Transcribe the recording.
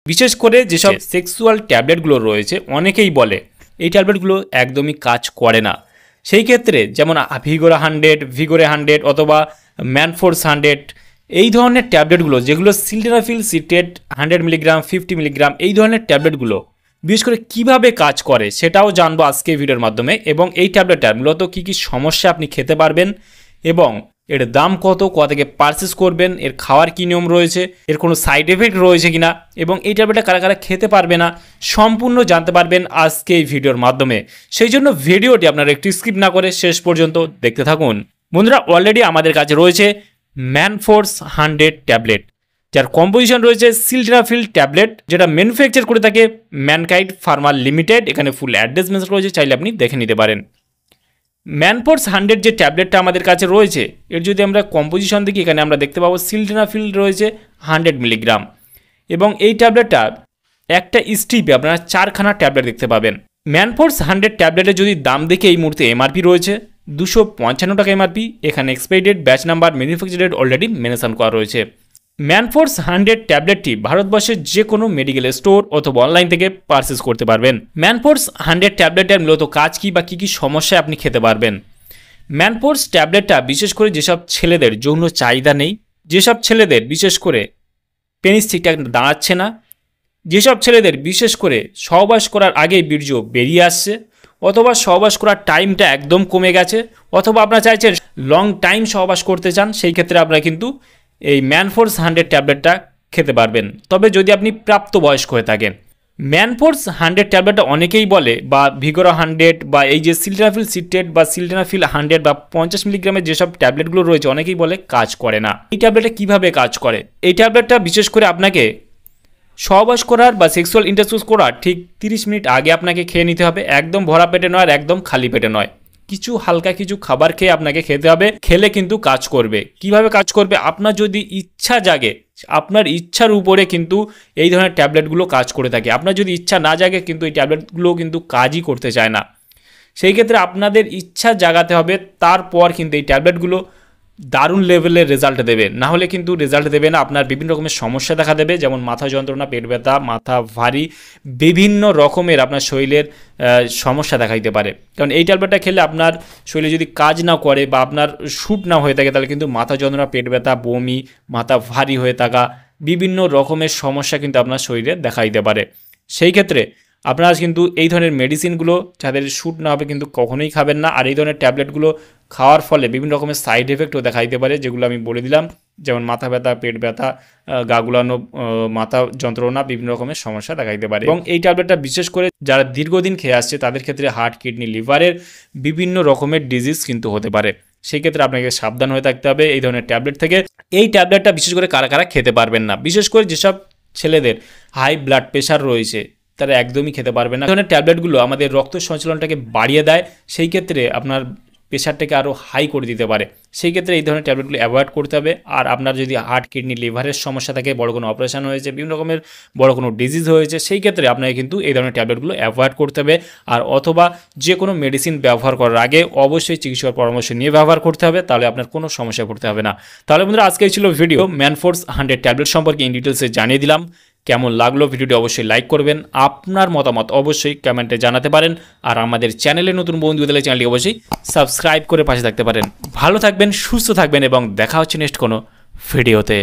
বিশেষ করে যেসব সেক্সুয়াল ট্যাবলেটগুলো রয়েছে অনেকেই বলে এই ট্যাবলেটগুলো একদমই কাজ করে না। সেই ক্ষেত্রে যেমন ভিগোরা 100, ভিগোরে 100 অথবা ম্যানফোর্স 100 এই ধরনের ট্যাবলেটগুলো যেগুলো সিলডেনাফিল সিট্রেট 100 মিলিগ্রাম 50 মিলিগ্রাম এই ধরনের ট্যাবলেটগুলো বিশেষ করে কিভাবে কাজ করে সেটাও জানবো আজকে ভিডিওর মাধ্যমে। এবং এই ট্যাবলেটটার মূলত কী কী সমস্যা আপনি খেতে পারবেন এবং এর দাম কত, কোথা থেকে পারচেস করবেন, এর খাওয়ার কী নিয়ম রয়েছে, এর কোনো সাইড এফেক্ট রয়েছে কিনা এবং এই ট্যাবলেটটা কারা কারা খেতে পারবে না সম্পূর্ণ জানতে পারবেন আজকে এই ভিডিওর মাধ্যমে। সেই জন্য ভিডিওটি আপনারা একটু স্কিপ না করে শেষ পর্যন্ত দেখতে থাকুন। বন্ধুরা, অলরেডি আমাদের কাছে রয়েছে ম্যানফোর্স 100 ট্যাবলেট, যার কম্পোজিশন রয়েছে সিলডেনাফিল ট্যাবলেট, যেটা ম্যানুফ্যাকচার করে থাকে ম্যানকাইন্ড ফার্মা লিমিটেড। এখানে ফুল অ্যাড্রেস মেনশন রয়েছে, চাইলে আপনি দেখে নিতে পারেন। ম্যানফোর্স 100 যে ট্যাবলেটটা আমাদের কাছে রয়েছে এর যদি আমরা কম্পোজিশন দেখি, এখানে আমরা দেখতে পাবো সিলডেনাফিল রয়েছে 100 মিলিগ্রাম এবং এই ট্যাবলেটটা একটা স্ট্রিপে আপনারা 4খানা ট্যাবলেট দেখতে পাবেন। ম্যানফোর্স 100 ট্যাবলেটের যদি দাম দেখে এই মুহূর্তে এমআরপি রয়েছে 255 টাকা এমআরপি। এখানে expiry date, batch number, manufacture date already mention করা রয়েছে। ম্যানফোর্স 100 ট্যাবলেটটি ভারতবর্ষের যে কোনো মেডিকেল স্টোর অথবা অনলাইন থেকে পারচেস করতে পারবেন। ম্যানফোর্স 100 ট্যাবলেটের মূলত কাজ কী বা কী কী সমস্যা আপনি খেতে পারবেন। ম্যানফোর্স ট্যাবলেটটা বিশেষ করে যেসব ছেলেদের যৌন চাহিদা নেই, যেসব ছেলেদের বিশেষ করে পেনিস ঠিকঠাক দাঁড়াচ্ছে না, যেসব ছেলেদের বিশেষ করে সহবাস করার আগেই বীর্য বেরিয়ে আসছে অথবা সহবাস করার টাইমটা একদম কমে গেছে অথবা আপনারা চাইছেন লং টাইম সহবাস করতে চান, সেই ক্ষেত্রে আপনারা কিন্তু এই ম্যানফোর্স 100 ট্যাবলেটটা খেতে পারবেন। তবে যদি আপনি প্রাপ্তবয়স্ক হয়ে থাকেন। ম্যানফোর্স 100 ট্যাবলেটটা অনেকেই বলে বা ভিগোরা 100 বা এই যে সিলডেনাফিল সিট্রেট বা সিলডেনাফিল 100 বা 50 মিলিগ্রামের যেসব ট্যাবলেটগুলো রয়েছে অনেকেই বলে কাজ করে না। এই ট্যাবলেটটা কীভাবে কাজ করে? এই ট্যাবলেটটা বিশেষ করে আপনাকে সহবাস করার বা সেক্সুয়াল ইন্টারকোর্স করার ঠিক 30 মিনিট আগে আপনাকে খেয়ে নিতে হবে। একদম ভরা পেটে নয় আর একদম খালি পেটে নয়, কিছু হালকা কিছু খাবার খেয়ে আপনাকে খেতে হবে। খেলে কিন্তু কাজ করবে। কিভাবে কাজ করবে? আপনার যদি ইচ্ছা জাগে, আপনার ইচ্ছার উপরে কিন্তু এই ধরনের ট্যাবলেটগুলো কাজ করে থাকে। আপনার যদি ইচ্ছা না জাগে কিন্তু এই ট্যাবলেটগুলো কিন্তু কাজই করতে চায় না। সেই ক্ষেত্রে আপনাদের ইচ্ছা জাগাতে হবে, তারপর কিন্তু এই ট্যাবলেটগুলো দারুণ লেভেলের রেজাল্ট দেবে। না হলে কিন্তু রেজাল্ট দেবে না, আপনার বিভিন্ন রকমের সমস্যা দেখা দেবে, যেমন মাথা যন্ত্রণা, পেট ব্যথা, মাথা ভারী, বিভিন্ন রকমের আপনার শরীরের সমস্যা দেখা দিতে পারে। কারণ এই ট্যাবলেটটা খেলে আপনার শরীরে যদি কাজ না করে বা আপনার শ্যুট না হয়ে থাকে তাহলে কিন্তু মাথা যন্ত্রণা, পেট ব্যথা, বমি, মাথা ভারী হয়ে থাকা, বিভিন্ন রকমের সমস্যা কিন্তু আপনার শরীরে দেখা দিতে পারে। সেই ক্ষেত্রে আপনারা কিন্তু এই ধরনের মেডিসিনগুলো যাদের শ্যুট না হবে কিন্তু কখনোই খাবেন না। আর এই ধরনের ট্যাবলেটগুলো খাওয়ার ফলে বিভিন্ন রকমের সাইড এফেক্টও দেখা দিতে পারে, যেগুলো আমি বলে দিলাম, যেমন মাথা ব্যথা, পেট ব্যথা, গা গুলানো, মাথা যন্ত্রণা, বিভিন্ন রকমের সমস্যা দেখা দিতে পারে। এবং এই ট্যাবলেটটা বিশেষ করে যারা দীর্ঘদিন খেয়ে আসছে তাদের ক্ষেত্রে হার্ট, কিডনি, লিভারের বিভিন্ন রকমের ডিজিজ কিন্তু হতে পারে। সেই ক্ষেত্রে আপনাকে সাবধান হয়ে থাকতে হবে এই ধরনের ট্যাবলেট থেকে। এই ট্যাবলেটটা বিশেষ করে কারা কারা খেতে পারবেন না, বিশেষ করে যেসব ছেলেদের হাই ব্লাড প্রেশার রয়েছে তারা একদমই খেতে পারবে না। এই ধরনের ট্যাবলেটগুলো আমাদের রক্ত সঞ্চালনটাকে বাড়িয়ে দেয়, সেই ক্ষেত্রে আপনার প্রেশারটাকে আরও হাই করে দিতে পারে। সেই ক্ষেত্রে এই ধরনের ট্যাবলেটগুলো অ্যাভয়েড করতে হবে। আর আপনার যদি হার্ট, কিডনি, লিভারের সমস্যা থাকে, বড় কোনো অপারেশন হয়েছে, বিভিন্ন রকমের বড় কোনো ডিজিজ হয়েছে, সেই ক্ষেত্রে আপনাকে কিন্তু এই ধরনের ট্যাবলেটগুলো অ্যাভয়েড করতে হবে। আর অথবা যে কোনো মেডিসিন ব্যবহার করার আগে অবশ্যই চিকিৎসকের পরামর্শ নিয়ে ব্যবহার করতে হবে, তাহলে আপনার কোনো সমস্যায় পড়তে হবে না। তাহলে বন্ধুরা, আজকেই ছিল ভিডিও ম্যানফোর্স 100 ট্যাবলেট সম্পর্কে ইন ডিটেলসে জানিয়ে দিলাম। কেমন লাগলো ভিডিওটি অবশ্যই লাইক করবেন, আপনার মতামত অবশ্যই কমেন্টে জানাতে পারেন। আর আমাদের চ্যানেলে নতুন বন্ধু হলে চ্যানেলটি অবশ্যই সাবস্ক্রাইব করে পাশে থাকতে পারেন। ভালো থাকবেন, সুস্থ থাকবেন এবং দেখা হচ্ছে নেক্সট কোনো ভিডিওতে।